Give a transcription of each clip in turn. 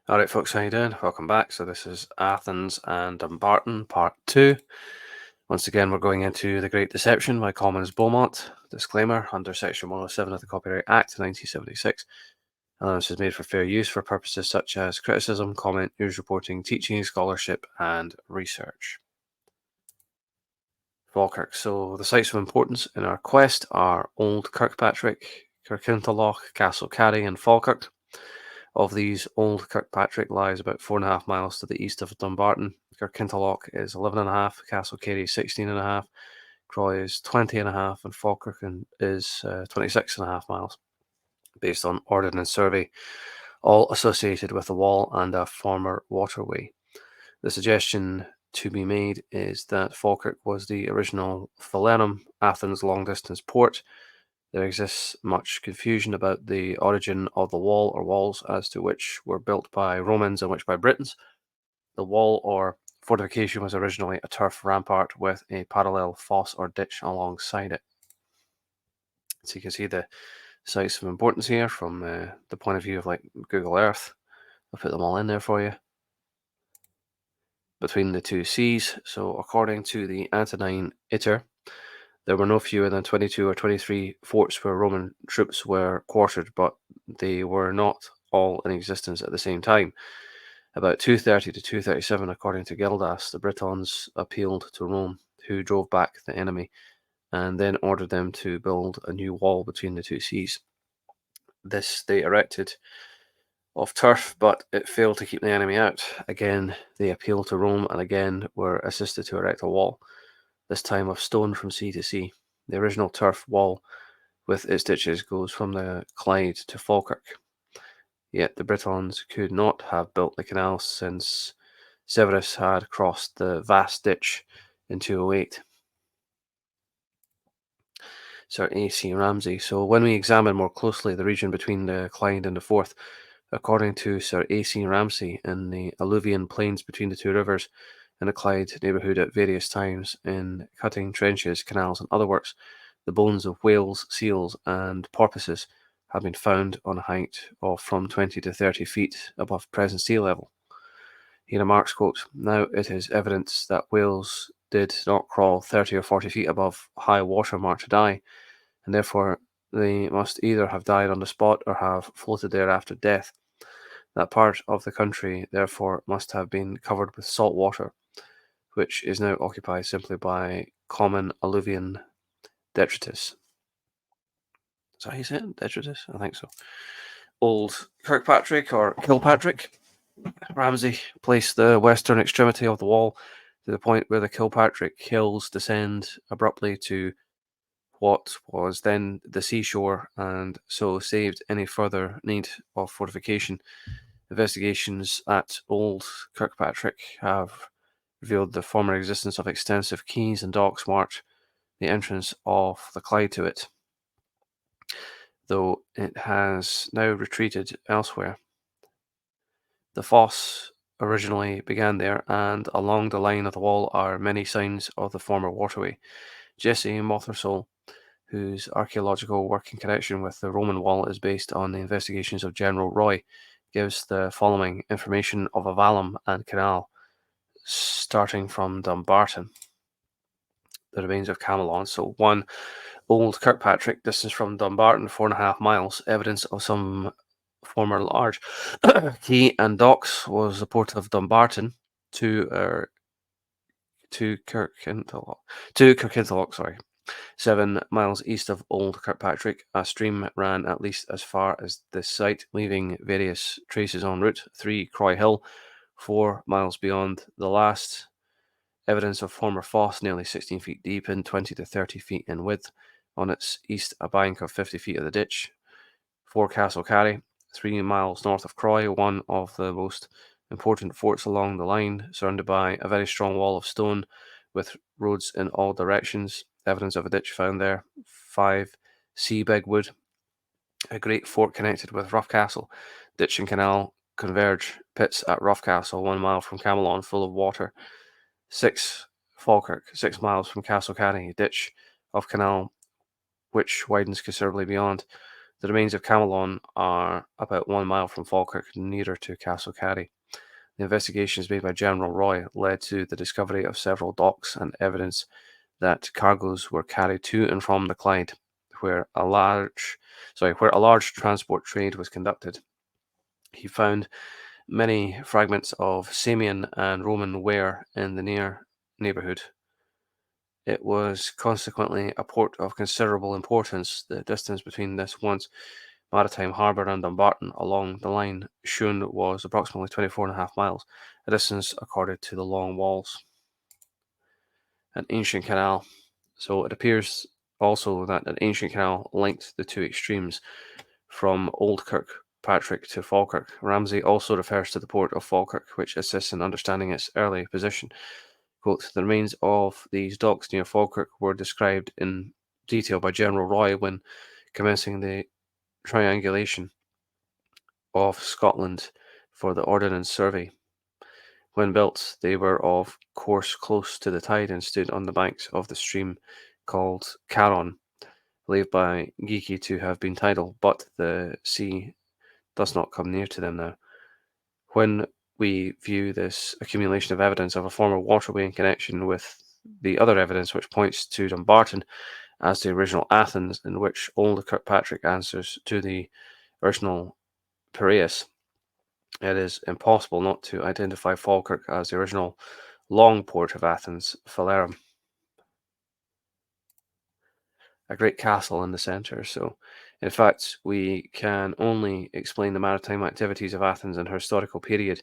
All right, folks, how you doing? Welcome back. So this is Athens and Dumbarton, part two. Once again, we're going into The Great Deception by Commons Beaumont. Disclaimer, under Section 107 of the Copyright Act 1976. This is made for fair use for purposes such as criticism, comment, news reporting, teaching, scholarship, and research. Falkirk. So the sites of importance in our quest are Old Kirkpatrick, Kirkintilloch, Castle Carry, and Falkirk. Of these, Old Kirkpatrick lies about 4.5 miles to the east of Dumbarton. Kirkintilloch is 11.5, Castle Carey is 16.5, Croy is 20.5, and Falkirk is 26.5 miles, based on Ordnance Survey, all associated with the wall and a former waterway. The suggestion to be made is that Falkirk was the original Falenum, Athens' long-distance port. There exists much confusion about the origin of the wall or walls as to which were built by Romans and which by Britons. The wall or fortification was originally a turf rampart with a parallel fosse or ditch alongside it. So you can see the sites of importance here from the point of view of like Google Earth. I'll put them all in there for you. Between the two seas, so according to the Antonine Iter, there were no fewer than 22 or 23 forts where Roman troops were quartered, but they were not all in existence at the same time. About 230 to 237, according to Gildas, the Britons appealed to Rome, who drove back the enemy and then ordered them to build a new wall between the two seas. This they erected of turf, but it failed to keep the enemy out. Again, they appealed to Rome and again were assisted to erect a wall, this time of stone from sea to sea. The original turf wall with its ditches goes from the Clyde to Falkirk. Yet the Britons could not have built the canal since Severus had crossed the vast ditch in 208. Sir A.C. Ramsay. So when we examine more closely the region between the Clyde and the Forth, according to Sir A.C. Ramsay, in the alluvial plains between the two rivers in the Clyde neighbourhood at various times, in cutting trenches, canals, and other works, the bones of whales, seals, and porpoises have been found on a height of from 20 to 30 feet above present sea level. He remarks, quote, "Now it is evident that whales did not crawl 30 or 40 feet above high water mark to die, and therefore they must either have died on the spot or have floated there after death. That part of the country, therefore, must have been covered with salt water, which is now occupied simply by common alluvian detritus." Is that how you say it? Detritus? I think so. Old Kirkpatrick or Kilpatrick. Ramsay placed the western extremity of the wall to the point where the Kilpatrick hills descend abruptly to what was then the seashore, and so saved any further need of fortification. Investigations at Old Kirkpatrick have revealed the former existence of extensive quays and docks marked the entrance of the Clyde to it, though it has now retreated elsewhere. The fosse originally began there, and along the line of the wall are many signs of the former waterway. Jesse Mothersole, whose archaeological work in connection with the Roman wall is based on the investigations of General Roy, gives the following information of a vallum and canal starting from Dumbarton. The remains of Camelon. So 1. Old Kirkpatrick, distance from Dumbarton 4.5 miles, evidence of some former large quay and docks was the port of Dumbarton. 2. Kirkintilloch, sorry. 7 miles east of Old Kirkpatrick, a stream ran at least as far as this site, leaving various traces en route. 3. Croy Hill, 4 miles beyond the last, evidence of former fosse nearly 16 feet deep and 20 to 30 feet in width. On its east, a bank of 50 feet of the ditch. 4. Castle Carry, 3 miles north of Croy, one of the most important forts along the line, surrounded by a very strong wall of stone with roads in all directions. Evidence of a ditch found there. 5. Seabegwood, a great fort connected with Rough Castle. Ditch and canal converge. Pits at Rough Castle, 1 mile from Camelon, full of water. 6. Falkirk, 6 miles from Castle Carry. Ditch of canal which widens considerably beyond. The remains of Camelon are about 1 mile from Falkirk, nearer to Castle Carry. The investigations made by General Roy led to the discovery of several docks and evidence that cargoes were carried to and from the Clyde, where a large transport trade was conducted. He found many fragments of Samian and Roman ware in the near neighbourhood. It was consequently a port of considerable importance. The distance between this once maritime harbour and Dumbarton along the line shown was approximately 24.5 miles, a distance accorded to the long walls. An ancient canal. So it appears also that an ancient canal linked the two extremes from Old Kirkpatrick to Falkirk. Ramsay also refers to the port of Falkirk, which assists in understanding its early position. Quote, the remains of these docks near Falkirk were described in detail by General Roy when commencing the triangulation of Scotland for the Ordnance Survey. When built, they were of course close to the tide and stood on the banks of the stream called Carron, believed by Geeky to have been tidal, but the sea does not come near to them now. When we view this accumulation of evidence of a former waterway in connection with the other evidence which points to Dumbarton as the original Athens, in which old Kirkpatrick answers to the original Piraeus, it is impossible not to identify Falkirk as the original long port of Athens, Phalerum, a great castle in the centre. So, in fact, we can only explain the maritime activities of Athens in her historical period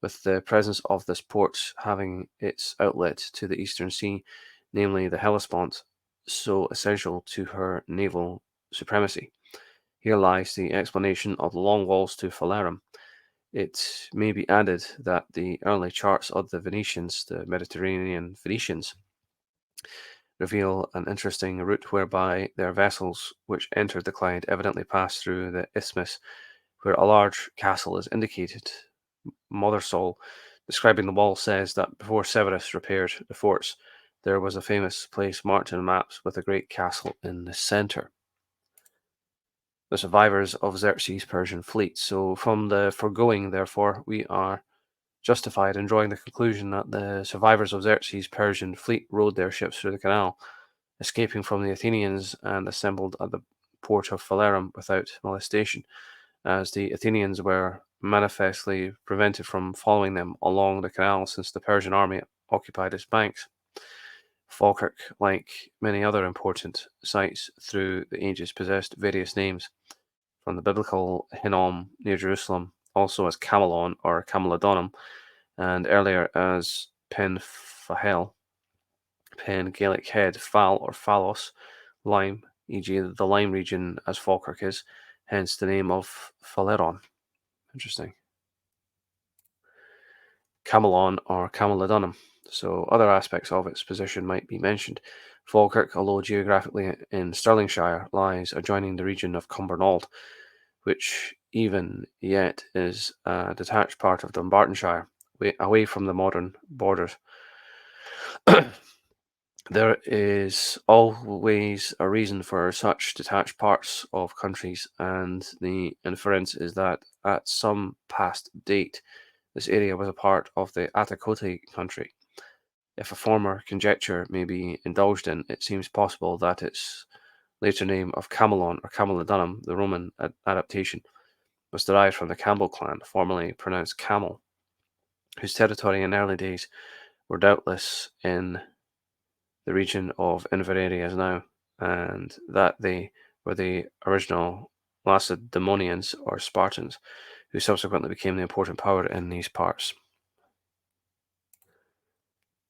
with the presence of this port having its outlet to the Eastern Sea, namely the Hellespont, so essential to her naval supremacy. Here lies the explanation of the long walls to Phalerum. It may be added that the early charts of the Venetians, the Mediterranean Venetians, reveal an interesting route whereby their vessels which entered the Clyde evidently passed through the isthmus, where a large castle is indicated. Mothersole, describing the wall, says that before Severus repaired the forts, there was a famous place marked in maps with a great castle in the centre. The survivors of Xerxes' Persian fleet. So, from the foregoing, therefore, we are justified in drawing the conclusion that the survivors of Xerxes' Persian fleet rowed their ships through the canal, escaping from the Athenians and assembled at the port of Phalerum without molestation, as the Athenians were manifestly prevented from following them along the canal since the Persian army occupied its banks. Falkirk, like many other important sites through the ages, possessed various names, from the biblical Hinnom near Jerusalem, also as Camelon or Camelodonum, and earlier as Pen Fahel, Pen Gaelic head, Fal or Phalos, lime, e.g., the lime region as Falkirk is, hence the name of Phaleron. Interesting. Camelon or Camelodunum. So other aspects of its position might be mentioned. Falkirk, although geographically in Stirlingshire, lies adjoining the region of Cumbernauld, which even yet is a detached part of Dumbartonshire, away from the modern borders. There is always a reason for such detached parts of countries, and the inference is that at some past date, this area was a part of the Atticote country. If a former conjecture may be indulged in, it seems possible that its later name of Camelon or Camelodunum, the Roman adaptation, was derived from the Campbell clan, formerly pronounced Camel, whose territory in early days were doubtless in the region of Inveraray as now, and that they were the original Lacedaemonians or Spartans, who subsequently became the important power in these parts.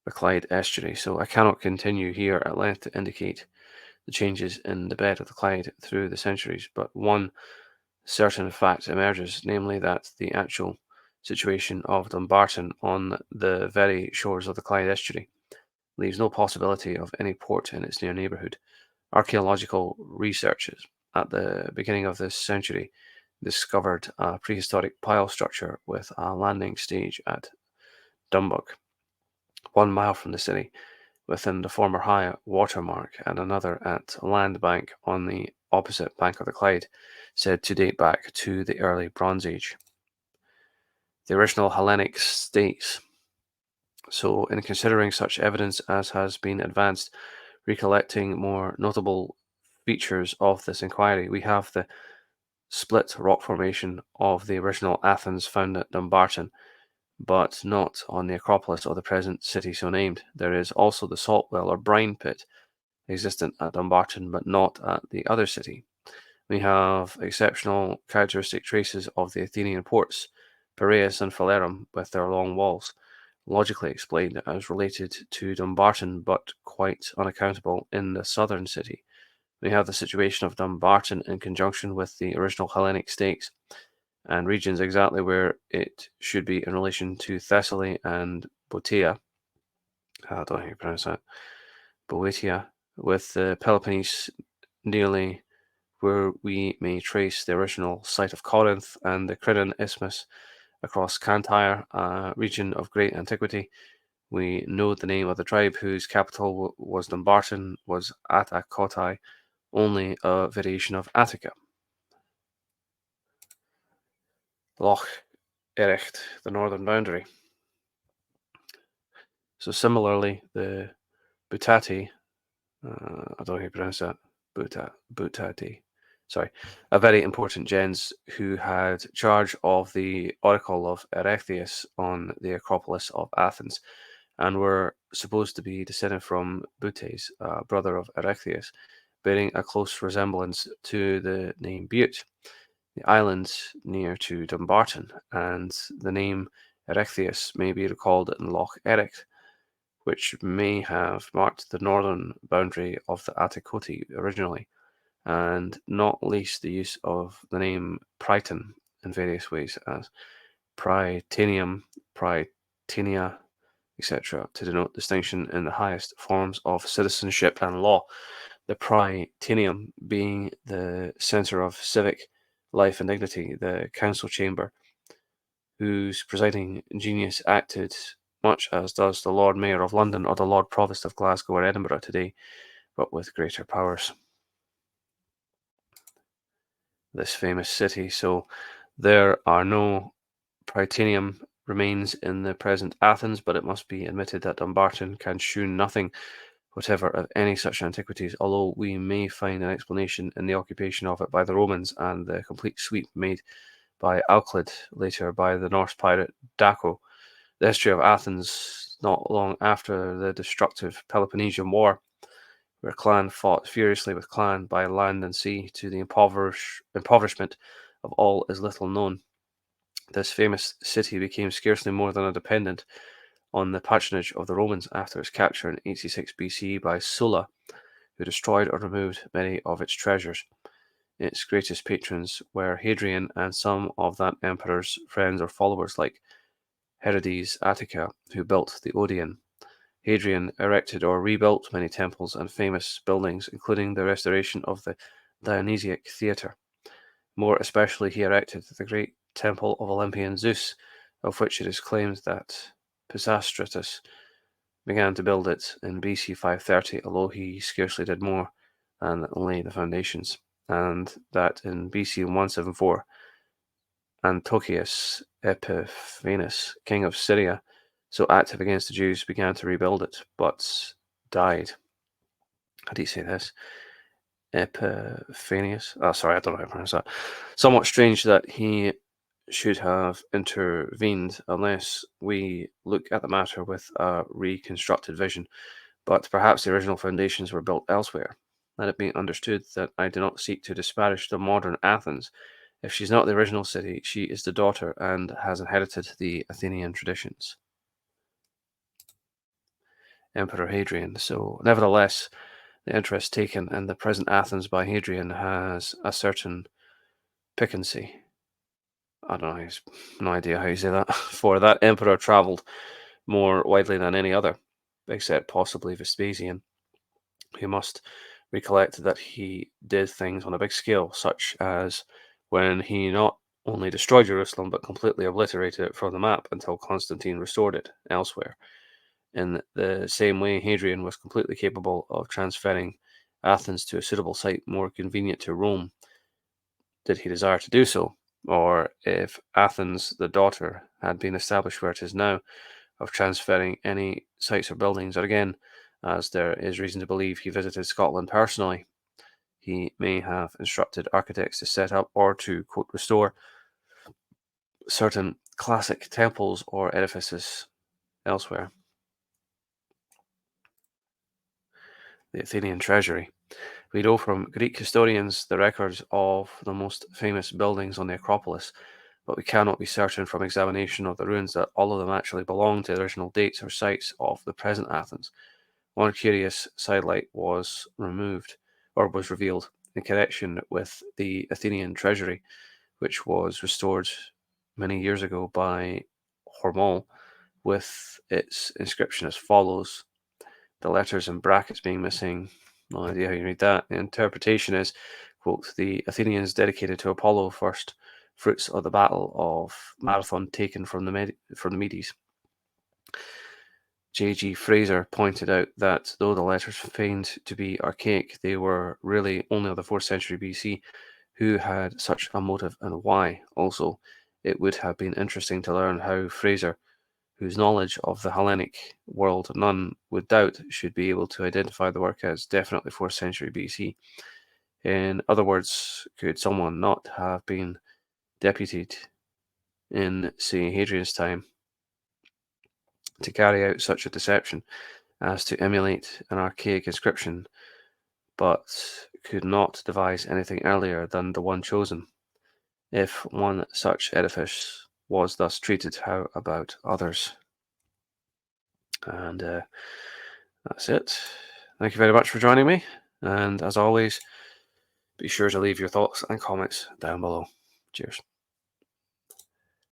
The Clyde estuary. So I cannot continue here at length to indicate the changes in the bed of the Clyde through the centuries, but one certain fact emerges, namely that the actual situation of Dumbarton on the very shores of the Clyde estuary leaves no possibility of any port in its near neighbourhood. Archaeological researches at the beginning of this century discovered a prehistoric pile structure with a landing stage at Dumbarton, 1 mile from the city, within the former high water mark, and another at Land Bank on the opposite bank of the Clyde, said to date back to the early Bronze Age. The original Hellenic states. So, in considering such evidence as has been advanced, recollecting more notable features of this inquiry, we have the split rock formation of the original Athens found at Dumbarton, but not on the Acropolis or the present city so named. There is also the salt well or brine pit existent at Dumbarton, but not at the other city. We have exceptional characteristic traces of the Athenian ports, Piraeus and Phalerum, with their long walls, logically explained as related to Dumbarton, but quite unaccountable in the southern city. We have the situation of Dumbarton in conjunction with the original Hellenic states and regions exactly where it should be in relation to Thessaly and Boeotia. I don't know how you pronounce that. Boeotia, with the Peloponnese nearly where we may trace the original site of Corinth and the Crinan Isthmus across Cantire, a region of great antiquity. We know the name of the tribe whose capital was Dumbarton was Attacotai, only a variation of Attica. Loch Ericht, the northern boundary. So similarly, the Butati, I don't know how you pronounce that, Butati, sorry, a very important gens who had charge of the Oracle of Erechtheus on the Acropolis of Athens, and were supposed to be descended from Butes, brother of Erechtheus, bearing a close resemblance to the name Bute, the island near to Dumbarton, and the name Erechtheus may be recalled in Loch Ericht, which may have marked the northern boundary of the Atticoti originally, and not least the use of the name Pryton in various ways as Prytanium, Prytania, etc., to denote distinction in the highest forms of citizenship and law, the Prytaneum being the centre of civic life and dignity, the council chamber, whose presiding genius acted much as does the Lord Mayor of London or the Lord Provost of Glasgow or Edinburgh today, but with greater powers. This famous city, so there are no Prytaneum remains in the present Athens, but it must be admitted that Dumbarton can shew nothing whatever of any such antiquities, although we may find an explanation in the occupation of it by the Romans and the complete sweep made by Euclid, later by the Norse pirate Daco. The history of Athens not long after the destructive Peloponnesian War, where clan fought furiously with clan by land and sea to the impoverishment of all is little known. This famous city became scarcely more than a dependent on the patronage of the Romans after its capture in 86 BC by Sulla, who destroyed or removed many of its treasures. Its greatest patrons were Hadrian and some of that emperor's friends or followers like Herodes Attica, who built the Odeon. Hadrian erected or rebuilt many temples and famous buildings, including the restoration of the Dionysiac theatre. More especially, he erected the great temple of Olympian Zeus, of which it is claimed that Pisistratus began to build it in BC 530, although he scarcely did more than lay the foundations, and that in BC 174, Antiochus Epiphanes, king of Syria, so active against the Jews, began to rebuild it, but died. How do you say this? Epiphanius? Oh, sorry, I don't know how to pronounce that. Somewhat strange that he should have intervened unless we look at the matter with a reconstructed vision, but perhaps the original foundations were built elsewhere. Let it be understood that I do not seek to disparage the modern Athens. If she's not the original city, she is the daughter and has inherited the Athenian traditions. Emperor Hadrian. So, nevertheless, the interest taken in the present Athens by Hadrian has a certain piquancy. I don't know, he's no idea how you say that. For that emperor travelled more widely than any other, except possibly Vespasian, who must recollect that he did things on a big scale, such as when he not only destroyed Jerusalem but completely obliterated it from the map until Constantine restored it elsewhere. In the same way, Hadrian was completely capable of transferring Athens to a suitable site more convenient to Rome, did he desire to do so, or if Athens, the daughter, had been established where it is now, of transferring any sites or buildings, or again, as there is reason to believe he visited Scotland personally, he may have instructed architects to set up or to, quote, restore certain classic temples or edifices elsewhere. The Athenian treasury. We know from Greek historians the records of the most famous buildings on the Acropolis, but we cannot be certain from examination of the ruins that all of them actually belong to the original dates or sites of the present Athens. One curious sidelight was revealed in connection with the Athenian treasury, which was restored many years ago by Hormol, with its inscription as follows. The letters and brackets being missing, no idea how you read that. The interpretation is, quote, the Athenians dedicated to Apollo first fruits of the battle of Marathon taken from the Medes. J.G. Fraser pointed out that though the letters feigned to be archaic, they were really only of the 4th century BC. Who had such a motive and why? Also, it would have been interesting to learn how Fraser, whose knowledge of the Hellenic world none would doubt, should be able to identify the work as definitely 4th century BC. In other words, could someone not have been deputed in, say, Hadrian's time to carry out such a deception as to emulate an archaic inscription, but could not devise anything earlier than the one chosen? If one such edifice was thus treated, how about others? And that's it. Thank you very much for joining me. And as always, be sure to leave your thoughts and comments down below. Cheers.